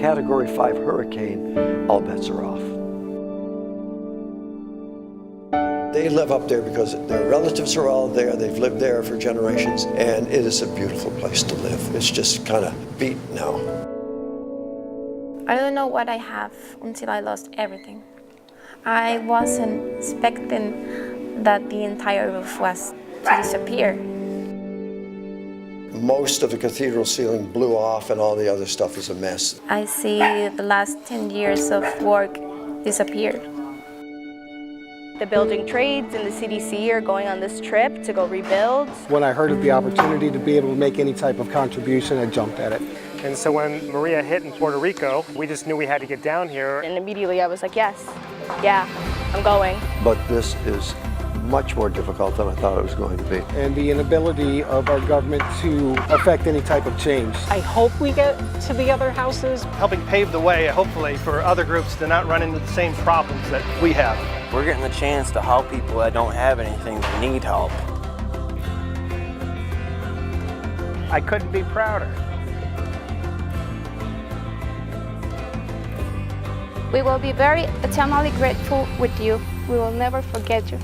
Category 5 hurricane, all bets are off. They live up there because their relatives are all there. They've lived there for generations, and it is a beautiful place to live. It's just kind of beat now. I don't know what I have until I lost everything. I wasn't expecting that the entire roof was to disappear. Most of the cathedral ceiling blew off, and all the other stuff is a mess. I see the last 10 years of work disappeared. The building trades and the CDC are going on this trip to go rebuild. When I heard of the opportunity to be able to make any type of contribution, I jumped at it. And so when Maria hit in Puerto Rico, we just knew we had to get down here. And immediately I was like, yes, yeah, I'm going. But this is much more difficult than I thought it was going to be. And the inability of our government to affect any type of change. I hope we get to the other houses. Helping pave the way, hopefully, for other groups to not run into the same problems that we have. We're getting the chance to help people that don't have anything, that need help. I couldn't be prouder. We will be very eternally grateful with you. We will never forget you.